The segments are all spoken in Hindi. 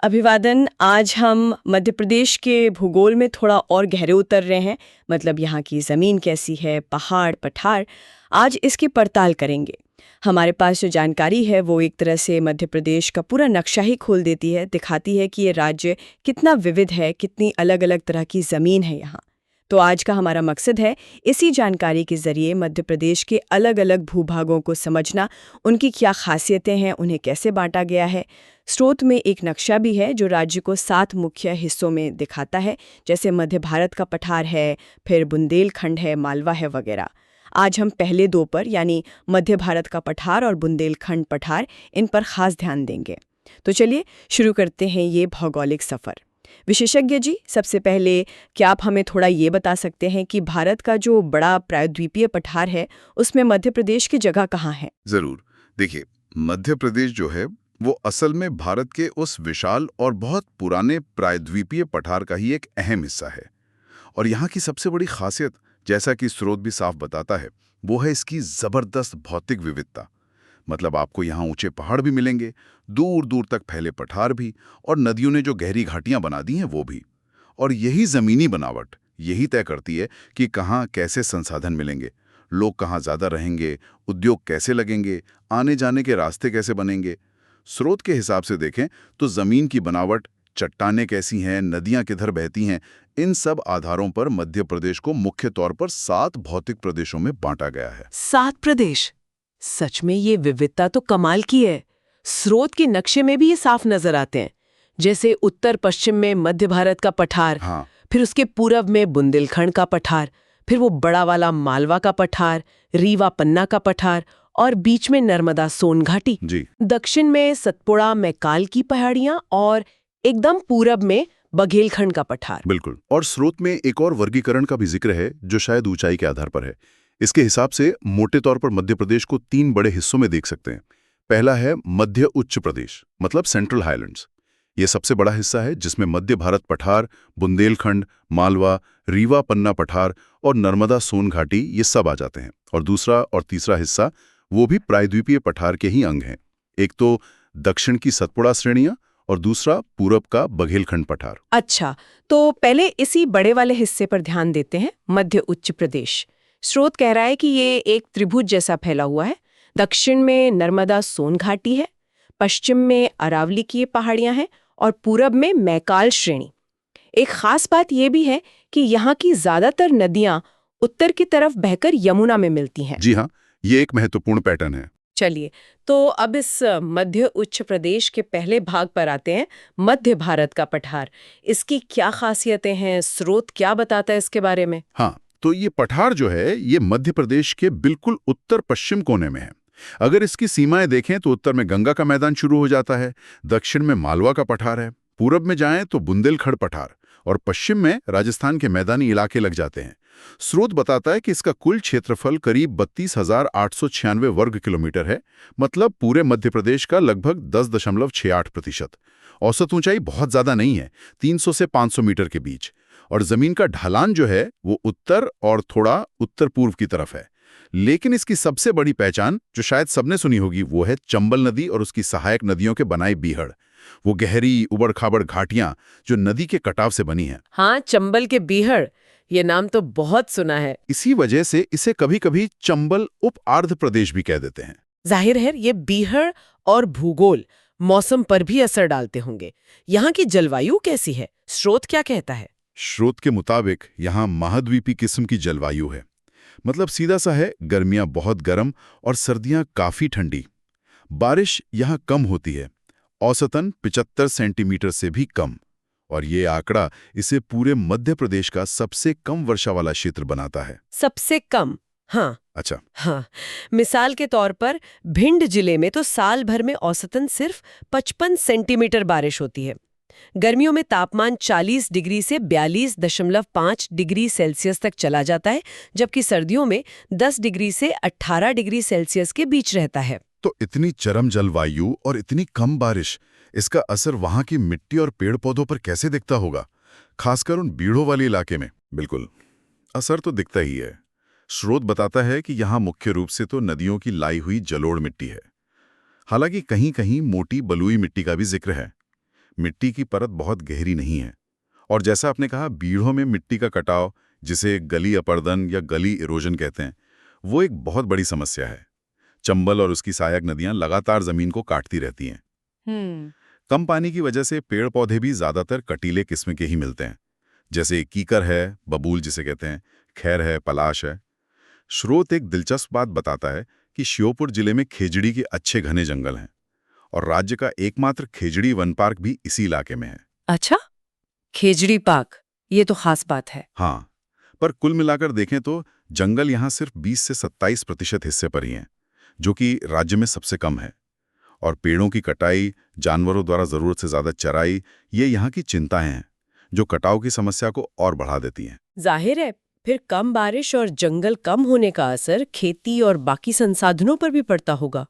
अभिवादन। आज हम मध्य प्रदेश के भूगोल में थोड़ा और गहरे उतर रहे हैं। मतलब यहाँ की ज़मीन कैसी है, पहाड़ पठार, आज इसकी पड़ताल करेंगे। हमारे पास जो जानकारी है वो एक तरह से मध्य प्रदेश का पूरा नक्शा ही खोल देती है, दिखाती है कि ये राज्य कितना विविध है, कितनी अलग अलग तरह की ज़मीन है यहाँ। तो आज का हमारा मकसद है इसी जानकारी के ज़रिए मध्य प्रदेश के अलग अलग भूभागों को समझना, उनकी क्या खासियतें हैं, उन्हें कैसे बांटा गया है। स्रोत में एक नक्शा भी है जो राज्य को 7 मुख्य हिस्सों में दिखाता है, जैसे मध्य भारत का पठार है, फिर बुंदेलखंड है, मालवा है वगैरह। आज हम पहले दो पर यानी मध्य भारत का पठार और बुंदेलखंड पठार, इन पर खास ध्यान देंगे। तो चलिए शुरू करते हैं ये भौगोलिक सफ़र। विशेषज्ञ जी, सबसे पहले क्या आप हमें थोड़ा ये बता सकते हैं कि भारत का जो बड़ा प्रायद्वीपीय पठार है उसमें मध्य प्रदेश की जगह कहाँ है? जरूर। देखिए, मध्य प्रदेश जो है वो असल में भारत के उस विशाल और बहुत पुराने प्रायद्वीपीय पठार का ही एक अहम हिस्सा है। और यहाँ की सबसे बड़ी खासियत, जैसा कि स्रोत भी साफ बताता है, वो है इसकी जबरदस्त भौतिक विविधता। मतलब आपको यहाँ ऊंचे पहाड़ भी मिलेंगे, दूर दूर तक फैले पठार भी, और नदियों ने जो गहरी घाटियां बना दी हैं वो भी। और यही जमीनी बनावट यही तय करती है कि कहाँ कैसे संसाधन मिलेंगे, लोग कहाँ ज्यादा रहेंगे, उद्योग कैसे लगेंगे, आने जाने के रास्ते कैसे बनेंगे। स्रोत के हिसाब से देखें तो जमीन की बनावट, चट्टानें कैसी हैं, नदियां किधर बहती हैं, इन सब आधारों पर मध्य प्रदेश को मुख्य तौर पर 7 भौतिक प्रदेशों में बांटा गया है। 7 प्रदेश? सच में ये विविधता तो कमाल की है। स्रोत के नक्शे में भी ये साफ नजर आते हैं, जैसे उत्तर पश्चिम में मध्य भारत का पठार, हाँ, फिर उसके पूरब में बुंदेलखंड का पठार, फिर वो बड़ा वाला मालवा का पठार, रीवा पन्ना का पठार, और बीच में नर्मदा सोन घाटी। जी, दक्षिण में सतपुड़ा मैकाल की पहाड़ियां और एकदम पूरब में बघेलखंड का पठार। बिल्कुल। और स्रोत में एक और वर्गीकरण का भी जिक्र है जो शायद ऊंचाई के आधार पर है। इसके हिसाब से मोटे तौर पर मध्य प्रदेश को 3 बड़े हिस्सों में देख सकते हैं। पहला है मध्य उच्च प्रदेश, मतलब सेंट्रल हाईलैंड्स। ये सबसे बड़ा हिस्सा है जिसमें मध्य भारत पठार, बुंदेलखंड, मालवा, रीवा पन्ना पठार और नर्मदा सोन घाटी, ये सब आ जाते हैं। और दूसरा और तीसरा हिस्सा वो भी प्रायद्वीपीय पठार के ही अंग हैं। एक तो दक्षिण की सतपुड़ा श्रेणियां और दूसरा पूरब का बघेलखंड पठार। अच्छा, तो पहले इसी बड़े वाले हिस्से पर ध्यान देते हैं, मध्य उच्च प्रदेश। स्रोत कह रहा है कि ये एक त्रिभुज जैसा फैला हुआ है। दक्षिण में नर्मदा सोन घाटी है, पश्चिम में अरावली की ये पहाड़ियां हैं और पूरब में मैकाल श्रेणी। एक खास बात यह भी है कि यहाँ की ज्यादातर नदियां उत्तर की तरफ बहकर यमुना में मिलती हैं। जी हाँ, ये एक महत्वपूर्ण पैटर्न है। चलिए, तो अब इस मध्य उच्च प्रदेश के पहले भाग पर आते हैं, मध्य भारत का पठार। इसकी क्या खासियतें हैं, स्रोत क्या बताता है इसके बारे में? हाँ, तो ये पठार जो है ये मध्य प्रदेश के बिल्कुल उत्तर पश्चिम कोने में है। अगर इसकी सीमाएं देखें तो उत्तर में गंगा का मैदान शुरू हो जाता है, दक्षिण में मालवा का पठार है, पूरब में जाएं तो बुंदेलखंड पठार, और पश्चिम में राजस्थान के मैदानी इलाके लग जाते हैं। स्रोत बताता है कि इसका कुल क्षेत्रफल करीब 32,896 वर्ग किलोमीटर है, मतलब पूरे मध्य प्रदेश का लगभग 10.68%। औसत ऊंचाई बहुत ज्यादा नहीं है, 300 से 500 मीटर के बीच। और जमीन का ढलान जो है वो उत्तर और थोड़ा उत्तर पूर्व की तरफ है। लेकिन इसकी सबसे बड़ी पहचान, जो शायद सबने सुनी होगी, वो है चंबल नदी और उसकी सहायक नदियों के बनाए बीहड़। वो गहरी उबड़-खाबड़ घाटियां जो नदी के कटाव से बनी हैं। हाँ, चंबल के बीहड़, ये नाम तो बहुत सुना है। इसी वजह से इसे कभी-कभी चंबल उप आर्द्र प्रदेश भी कह देते हैं। जाहिर है ये बीहड़ और भूगोल मौसम पर भी असर डालते होंगे। यहाँ की जलवायु कैसी है, स्रोत क्या कहता है? स्रोत के मुताबिक यहाँ महाद्वीपी किस्म की जलवायु है। मतलब सीधा सा है, गर्मियां बहुत गर्म और सर्दियां काफी ठंडी। बारिश यहाँ कम होती है, औसतन 75 सेंटीमीटर से भी कम। और ये आंकड़ा इसे पूरे मध्य प्रदेश का सबसे कम वर्षा वाला क्षेत्र बनाता है। सबसे कम? हाँ। अच्छा। हाँ, मिसाल के तौर पर भिंड जिले में तो साल भर में औसतन सिर्फ 55 सेंटीमीटर बारिश होती है। गर्मियों में तापमान 40 डिग्री से 42.5 डिग्री सेल्सियस तक चला जाता है, जबकि सर्दियों में 10 डिग्री से 18 डिग्री सेल्सियस के बीच रहता है। तो इतनी चरम जलवायु और इतनी कम बारिश, इसका असर वहां की मिट्टी और पेड़ पौधों पर कैसे दिखता होगा, खासकर उन बीड़ों वाले इलाके में? बिल्कुल, असर तो दिखता ही है। स्रोत बताता है कि यहाँ मुख्य रूप से तो नदियों की लाई हुई जलोढ़ मिट्टी है। हालांकि कहीं कहीं मोटी बलुई मिट्टी का भी जिक्र है। मिट्टी की परत बहुत गहरी नहीं है। और जैसा आपने कहा, बीड़ों में मिट्टी का कटाव, जिसे गली अपर्दन या गली इरोजन कहते हैं, वो एक बहुत बड़ी समस्या है। चंबल और उसकी सहायक नदियां लगातार जमीन को काटती रहती हैं। कम पानी की वजह से पेड़ पौधे भी ज्यादातर कटीले किस्म के ही मिलते हैं, जैसे कीकर है, बबूल जिसे कहते हैं, खैर है, पलाश है। स्रोत एक दिलचस्प बात बताता है कि श्योपुर जिले में खेजड़ी के अच्छे घने जंगल हैं और राज्य का एकमात्र खेजड़ी वन पार्क भी इसी इलाके में है। अच्छा, खेजड़ी पार्क, ये तो खास बात है। हाँ, पर कुल मिलाकर देखें तो जंगल यहाँ सिर्फ 20 से 27% हिस्से पर ही हैं, जो कि राज्य में सबसे कम है। और पेड़ों की कटाई, जानवरों द्वारा जरूरत से ज्यादा चराई, ये यहाँ की चिंताएं हैं, जो कटाव की समस्या को और बढ़ा देती हैं। जाहिर है, फिर कम बारिश और जंगल कम होने का असर खेती और बाकी संसाधनों पर भी पड़ता होगा।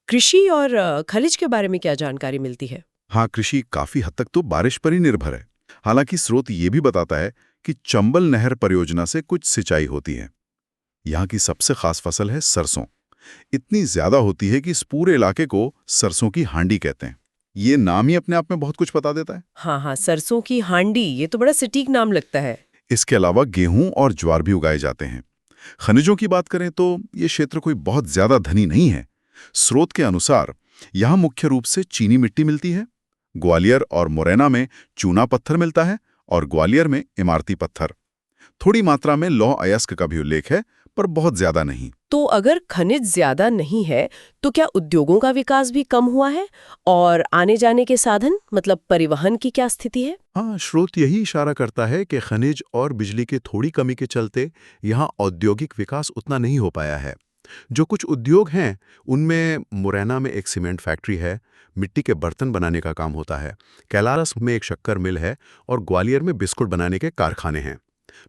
कृषि और खनिज के बारे में क्या जानकारी मिलती है? हाँ, कृषि काफी हद तक तो बारिश पर ही निर्भर है। हालांकि स्रोत ये भी बताता है कि चंबल नहर परियोजना से कुछ सिंचाई होती है। यहाँ की सबसे खास फसल है सरसों। इतनी ज्यादा होती है कि इस पूरे इलाके को सरसों की हांडी कहते हैं। ये नाम ही अपने आप में बहुत कुछ बता देता है। हाँ, सरसों की हांडी, ये तो बड़ा सटीक नाम लगता है। इसके अलावा गेहूं और ज्वार भी उगाए जाते हैं। खनिजों की बात करें तो ये क्षेत्र कोई बहुत ज्यादा धनी नहीं है। स्रोत के अनुसार यहाँ मुख्य रूप से चीनी मिट्टी मिलती है। ग्वालियर और मुरैना में चूना पत्थर मिलता है और ग्वालियर में इमारती पत्थर। थोड़ी मात्रा में लौह अयस्क का भी उल्लेख है, पर बहुत ज्यादा नहीं। तो अगर खनिज ज्यादा नहीं है तो क्या उद्योगों का विकास भी कम हुआ है? और आने जाने के साधन, मतलब परिवहन की क्या स्थिति है? हाँ, स्रोत यही इशारा करता है कि खनिज और बिजली की थोड़ी कमी के चलते यहाँ औद्योगिक विकास उतना नहीं हो पाया है। जो कुछ उद्योग हैं उनमें मुरैना में एक सीमेंट फैक्ट्री है, मिट्टी के बर्तन बनाने का काम होता है, कैलारस में एक शक्कर मिल है और ग्वालियर में बिस्कुट बनाने के कारखाने हैं।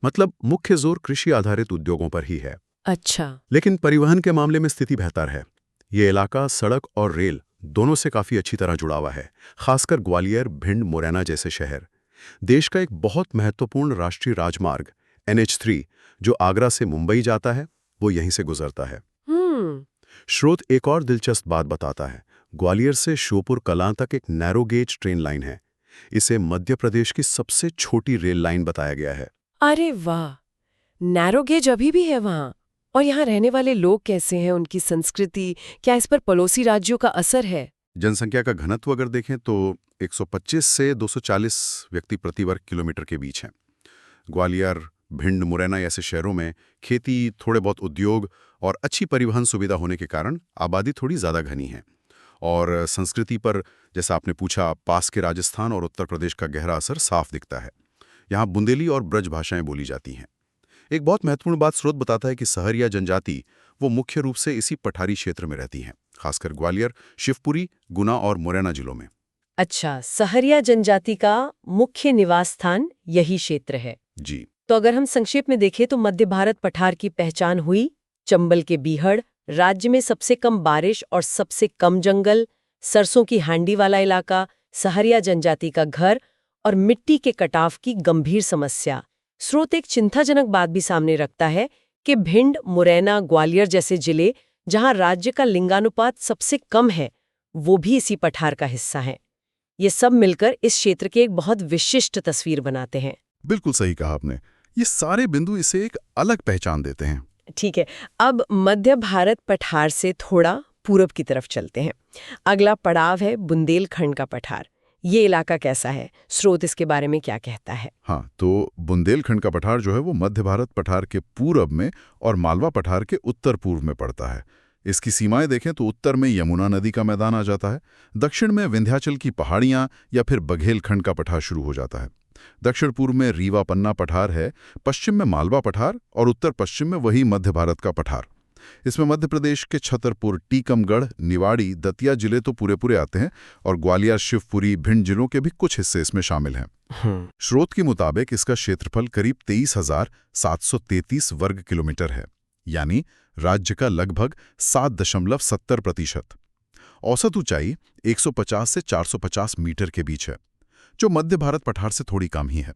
मतलब मुख्य जोर कृषि आधारित उद्योगों पर ही है। अच्छा। लेकिन परिवहन के मामले में स्थिति बेहतर है। ये इलाका सड़क और रेल दोनों से काफी अच्छी तरह जुड़ा हुआ है, खासकर ग्वालियर, भिंड, मुरैना जैसे शहर। देश का एक बहुत महत्वपूर्ण राष्ट्रीय राजमार्ग NH3 जो आगरा से मुंबई जाता है, वो यहीं से गुजरता है। स्रोत एक और दिलचस्प बात बताता है। ग्वालियर से श्योपुर कलां तक एक नैरो गेज ट्रेन लाइन है। इसे मध्य प्रदेश की सबसे छोटी रेल लाइन बताया गया है। अरे वाह, नैरो गेज अभी भी है वहाँ। और यहाँ रहने वाले लोग कैसे हैं, उनकी संस्कृति, क्या इस पर पड़ोसी राज्यों का असर है? जनसंख्या का घनत्व अगर देखें तो 125 से 240 व्यक्ति प्रति वर्ग किलोमीटर के बीच हैं। ग्वालियर, भिंड, मुरैना ऐसे शहरों में खेती, थोड़े बहुत उद्योग और अच्छी परिवहन सुविधा होने के कारण आबादी थोड़ी ज़्यादा घनी है। और संस्कृति पर, जैसा आपने पूछा, पास के राजस्थान और उत्तर प्रदेश का गहरा असर साफ दिखता है। यहाँ बुंदेली और ब्रज भाषाएं बोली जाती हैं। एक बहुत महत्वपूर्ण बात स्रोत बताता है कि सहरिया जनजाति वो मुख्य रूप से इसी पठारी क्षेत्र में रहती हैं, खासकर ग्वालियर, शिवपुरी, गुना और मुरैना जिलों में। अच्छा, सहरिया जनजाति का मुख्य निवास स्थान यही क्षेत्र है। जी। तो अगर हम संक्षेप में देखें तो मध्य भारत पठार की पहचान हुई चंबल के बीहड़, राज्य में सबसे कम बारिश और सबसे कम जंगल, सरसों की हांडी वाला इलाका, सहरिया जनजाति का घर और मिट्टी के कटाव की गंभीर समस्या। स्रोत एक चिंताजनक बात भी सामने रखता है कि भिंड, मुरैना, ग्वालियर जैसे जिले, जहां राज्य का लिंगानुपात सबसे कम है, वो भी इसी पठार का हिस्सा हैं। ये सब मिलकर इस क्षेत्र की एक बहुत विशिष्ट तस्वीर बनाते हैं। बिल्कुल सही कहा आपने। ये सारे बिंदु इसे एक अलग पहचान देते हैं। ठीक है, अब मध्य भारत पठार से थोड़ा पूरब की तरफ चलते हैं। अगला पड़ाव है बुंदेलखंड का पठार। ये इलाका कैसा है? स्रोत इसके बारे में क्या कहता है? हाँ, तो बुंदेलखंड का पठार जो है वो मध्य भारत पठार के पूरब में और मालवा पठार के उत्तर पूर्व में पड़ता है। इसकी सीमाएं देखें तो उत्तर में यमुना नदी का मैदान आ जाता है, दक्षिण में विंध्याचल की पहाड़ियां या फिर बघेलखंड का पठार शुरू हो जाता है। दक्षिण पूर्व में रीवा पन्ना पठार है, पश्चिम में मालवा पठार और उत्तर पश्चिम में वही मध्य भारत का पठार। इसमें मध्य प्रदेश के छतरपुर, टीकमगढ़, निवाड़ी, दतिया जिले तो पूरे आते हैं और ग्वालियर, शिवपुरी, भिंड जिलों के भी कुछ हिस्से इसमें शामिल हैं। स्रोत के मुताबिक इसका क्षेत्रफल करीब 23,733 वर्ग किलोमीटर है, यानी राज्य का लगभग 7.70%। औसत ऊंचाई 150 से 450 मीटर के बीच है, जो मध्य भारत पठार से थोड़ी कम ही है।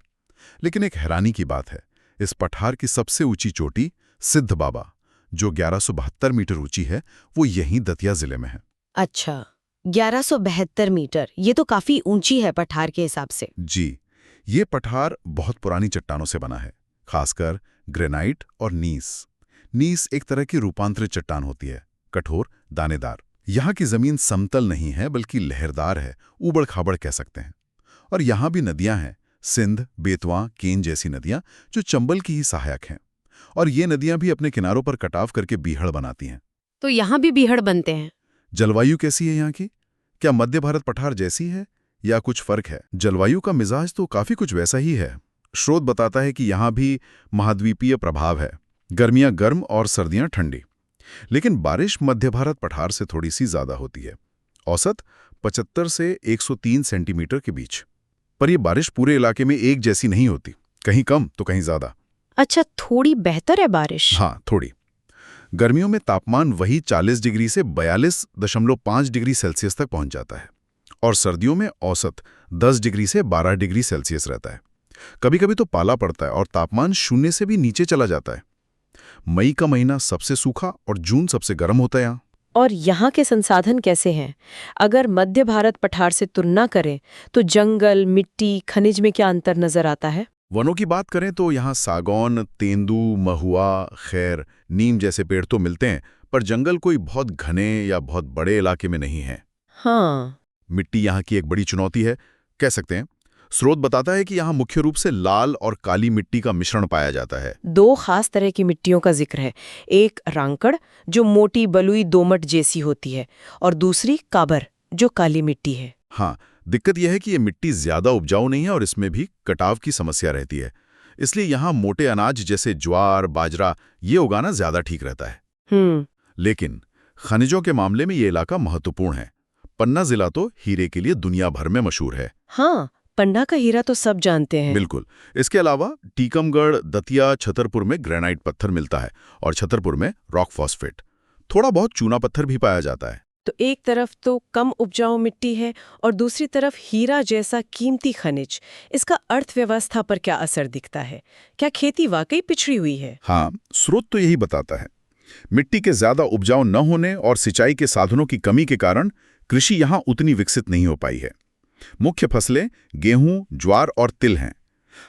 लेकिन एक हैरानी की बात है, इस पठार की सबसे ऊंची चोटी सिद्ध बाबा, जो 1172 मीटर ऊंची है, वो यहीं दतिया जिले में है। अच्छा, 1172 मीटर, ये तो काफी ऊंची है पठार के हिसाब से। जी, ये पठार बहुत पुरानी चट्टानों से बना है, खासकर ग्रेनाइट और नीस। नीस एक तरह की रूपांतरित चट्टान होती है, कठोर, दानेदार। यहाँ की जमीन समतल नहीं है बल्कि लहरदार है, ऊबड़ खाबड़ कह सकते हैं। और यहाँ भी नदियाँ हैं, सिंध, बेतवा, केन जैसी नदियाँ जो चंबल की ही सहायक हैं। और ये नदियाँ भी अपने किनारों पर कटाव करके बीहड़ बनाती हैं। तो यहाँ भी बीहड़ बनते हैं। जलवायु कैसी है यहाँ की? क्या मध्य भारत पठार जैसी है या कुछ फर्क है? जलवायु का मिजाज तो काफी कुछ वैसा ही है। स्रोत बताता है कि यहाँ भी महाद्वीपीय प्रभाव है, गर्मियाँ गर्म और सर्दियाँ ठंडी। लेकिन बारिश मध्य भारत पठार से थोड़ी सी ज्यादा होती है, औसत 75 से 103 सेंटीमीटर के बीच। पर यह बारिश पूरे इलाके में एक जैसी नहीं होती, कहीं कम तो कहीं ज्यादा। अच्छा, थोड़ी बेहतर है बारिश। हाँ, थोड़ी। गर्मियों में तापमान वही 40 डिग्री से 42.5 डिग्री सेल्सियस तक पहुंच जाता है और सर्दियों में औसत 10 डिग्री से 12 डिग्री सेल्सियस रहता है। कभी कभी तो पाला पड़ता है और तापमान 0 से भी नीचे चला जाता है। मई का महीना सबसे सूखा और जून सबसे गर्म होता है यहाँ। और यहाँ के संसाधन कैसे हैं? अगर मध्य भारत पठार से तुलना करें तो जंगल, मिट्टी, खनिज में क्या अंतर नजर आता है? वनों की बात करें तो यहाँ सागौन, तेंदू, महुआ, खैर, नीम जैसे पेड़ तो मिलते हैं, पर जंगल कोई बहुत घने या बहुत बड़े इलाके में नहीं है। हाँ, मिट्टी यहाँ की एक बड़ी चुनौती है, कह सकते हैं। स्रोत बताता है कि यहाँ मुख्य रूप से लाल और काली मिट्टी का मिश्रण पाया जाता है। दो खास तरह की मिट्टियों का जिक्र है। एक रांकड़ जो मोटी बलुई दोमट जैसी होती है और दूसरी काबर जो काली मिट्टी है। हाँ, दिक्कत यह है कि ये मिट्टी ज्यादा उपजाऊ नहीं है और इसमें भी कटाव की समस्या रहती है। इसलिए यहाँ मोटे अनाज जैसे ज्वार, बाजरा ये उगाना ज्यादा ठीक रहता है। लेकिन खनिजों के मामले में ये इलाका महत्वपूर्ण है। पन्ना जिला तो हीरे के लिए दुनिया भर में मशहूर है। हाँ, पन्ना का हीरा तो सब जानते हैं। बिल्कुल। इसके अलावा टीकमगढ़, दतिया, छतरपुर में ग्रेनाइट पत्थर मिलता है और छतरपुर में रॉक फॉस्फेट। थोड़ा बहुत चूना पत्थर भी पाया जाता है। तो एक तरफ तो कम उपजाऊ मिट्टी है और दूसरी तरफ हीरा जैसा कीमती खनिज। इसका अर्थव्यवस्था पर क्या असर दिखता है? क्या खेती वाकई पिछड़ी हुई है? हाँ, स्रोत तो यही बताता है। मिट्टी के ज्यादा उपजाऊ न होने और सिंचाई के साधनों की कमी के कारण कृषि यहाँ उतनी विकसित नहीं हो पाई है। मुख्य फसलें गेहूं, ज्वार और तिल हैं।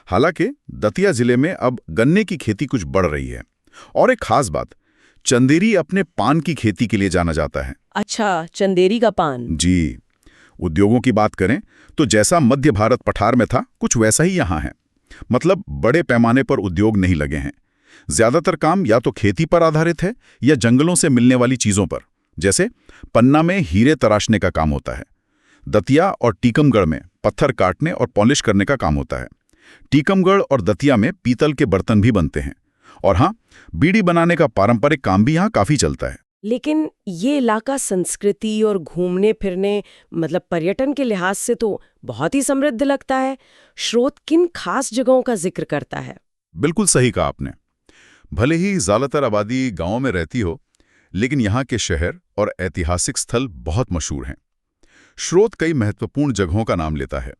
हालांकि दतिया जिले में अब गन्ने की खेती कुछ बढ़ रही है। और एक खास बात, चंदेरी अपने पान की खेती के लिए जाना जाता है। अच्छा, चंदेरी का पान। जी। उद्योगों की बात करें तो जैसा मध्य भारत पठार में था, कुछ वैसा ही यहाँ है। मतलब बड़े पैमाने पर उद्योग नहीं लगे हैं। ज्यादातर काम या तो खेती पर आधारित है या जंगलों से मिलने वाली चीजों पर। जैसे पन्ना में हीरे तराशने का काम होता है। दतिया और टीकमगढ़ में पत्थर काटने और पॉलिश करने का काम होता है। टीकमगढ़ और दतिया में पीतल के बर्तन भी बनते हैं। और हाँ, बीड़ी बनाने का पारंपरिक काम भी यहाँ काफी चलता है। लेकिन ये इलाका संस्कृति और घूमने फिरने मतलब पर्यटन के लिहाज से तो बहुत ही समृद्ध लगता है। स्रोत किन खास जगहों का जिक्र करता है? बिल्कुल सही कहा आपने। भले ही ज्यादातर आबादी गांवों में रहती हो, लेकिन यहाँ के शहर और ऐतिहासिक स्थल बहुत मशहूर हैं। स्रोत कई महत्वपूर्ण जगहों का नाम लेता है,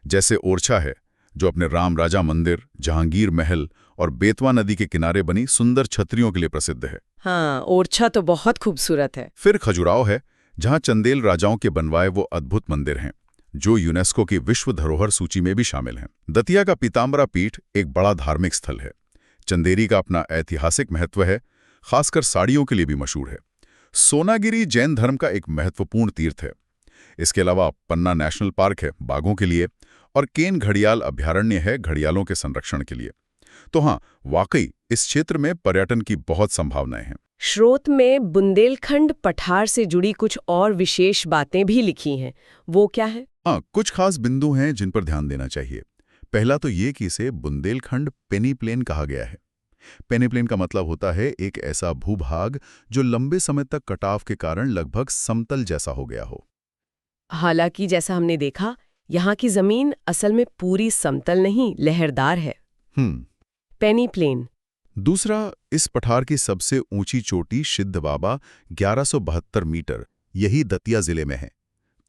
जैसे ओरछा है जो अपने राम राजा मंदिर, जहांगीर महल और बेतवा नदी के किनारे बनी सुंदर छतरियों के लिए प्रसिद्ध है। हाँ, ओरछा तो बहुत खूबसूरत है। फिर खजुराहो है जहां चंदेल राजाओं के बनवाए वो अद्भुत मंदिर हैं जो यूनेस्को की विश्व धरोहर सूची में भी शामिल हैं। दतिया का पीताम्बरा पीठ एक बड़ा धार्मिक स्थल है। चंदेरी का अपना ऐतिहासिक महत्व है, खासकर साड़ियों के लिए भी मशहूर है। सोनागिरी जैन धर्म का एक महत्वपूर्ण तीर्थ है। इसके अलावा पन्ना नेशनल पार्क है बाघों के लिए और केन घड़ियाल अभयारण्य है घड़ियालों के संरक्षण के लिए। तो हाँ, वाकई इस क्षेत्र में पर्यटन की बहुत संभावनाएं हैं। स्रोत में बुंदेलखंड पठार से जुड़ी कुछ और विशेष बातें भी लिखी हैं। वो क्या है? हाँ, कुछ खास बिंदु हैं जिन पर ध्यान देना चाहिए। पहला तो ये कि इसे बुंदेलखंड पेनीप्लेन कहा गया है। पेनीप्लेन का मतलब होता है एक ऐसा भूभाग जो लंबे समय तक कटाव के कारण लगभग समतल जैसा हो गया हो। हालांकि जैसा हमने देखा, यहाँ की जमीन असल में पूरी समतल नहीं, लहरदार है। पेनीप्लेन। दूसरा, इस पठार की सबसे ऊंची चोटी सिद्ध बाबा 1172 मीटर, यही दतिया जिले में है।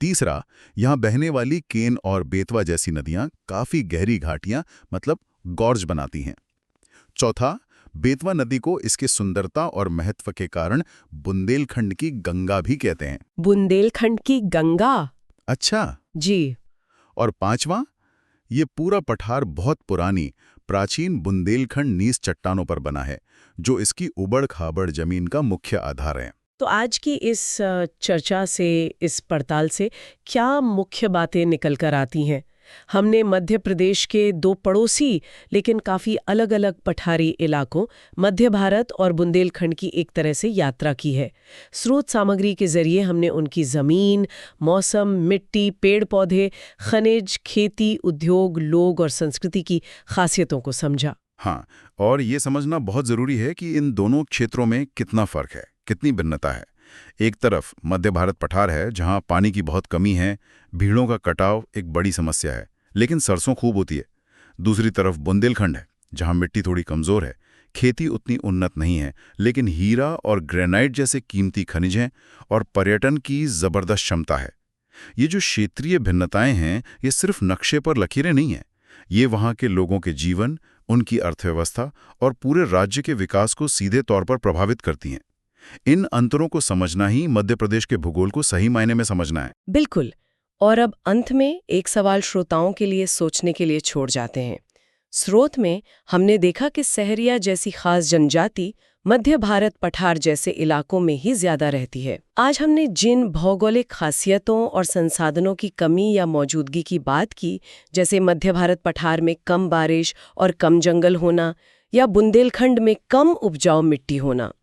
तीसरा, यहाँ बहने वाली केन और बेतवा जैसी नदियां काफी गहरी घाटियां मतलब गॉर्ज बनाती हैं। चौथा, बेतवा नदी को इसके सुंदरता और महत्व के कारण बुंदेलखंड की गंगा भी कहते हैं। बुंदेलखंड की गंगा? अच्छा। जी। और पांचवा, ये पूरा पठार बहुत पुरानी प्राचीन बुंदेलखंड नीस चट्टानों पर बना है, जो इसकी उबड़-खाबड़ जमीन का मुख्य आधार है। तो आज की इस चर्चा से, इस पड़ताल से क्या मुख्य बातें निकल कर आती हैं? हमने मध्य प्रदेश के दो पड़ोसी लेकिन काफी अलग-अलग पठारी इलाकों, मध्य भारत और बुंदेलखंड की एक तरह से यात्रा की है। स्रोत सामग्री के जरिए हमने उनकी जमीन, मौसम, मिट्टी, पेड़-पौधे, खनिज, खेती, उद्योग, लोग और संस्कृति की खासियतों को समझा। हाँ, और ये समझना बहुत जरूरी है कि इन दोनों क्षेत्रों में कितना फर्क है, कितनी भिन्नता है। एक तरफ मध्य भारत पठार है, जहां पानी की बहुत कमी है, भीड़ों का कटाव एक बड़ी समस्या है, लेकिन सरसों खूब होती है। दूसरी तरफ बुंदेलखंड है, जहां मिट्टी थोड़ी कमजोर है, खेती उतनी उन्नत नहीं है, लेकिन हीरा और ग्रेनाइट जैसे कीमती खनिज हैं और पर्यटन की जबरदस्त क्षमता है। ये जो क्षेत्रीय भिन्नताएं हैं, ये सिर्फ नक्शे पर लकीरें नहीं हैं। ये वहां के लोगों के जीवन, उनकी अर्थव्यवस्था और पूरे राज्य के विकास को सीधे तौर पर प्रभावित करती हैं। इन अंतरों को समझना ही मध्य प्रदेश के भूगोल को सही मायने में समझना है। बिल्कुल। और अब अंत में एक सवाल श्रोताओं के लिए सोचने के लिए छोड़ जाते हैं। स्रोत में हमने देखा कि सहरिया जैसी खास जनजाति मध्य भारत पठार जैसे इलाकों में ही ज्यादा रहती है। आज हमने जिन भौगोलिक खासियतों और संसाधनों की कमी या मौजूदगी की बात की, जैसे मध्य भारत पठार में कम बारिश और कम जंगल होना या बुंदेलखंड में कम उपजाऊ मिट्टी होना,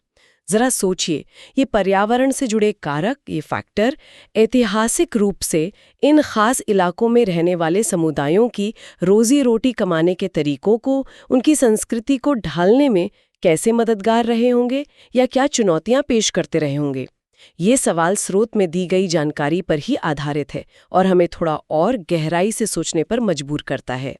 जरा सोचिए, ये पर्यावरण से जुड़े कारक, ये फैक्टर ऐतिहासिक रूप से इन खास इलाकों में रहने वाले समुदायों की रोजी रोटी कमाने के तरीकों को, उनकी संस्कृति को ढालने में कैसे मददगार रहे होंगे या क्या चुनौतियां पेश करते रहे होंगे। ये सवाल स्रोत में दी गई जानकारी पर ही आधारित है और हमें थोड़ा और गहराई से सोचने पर मजबूर करता है।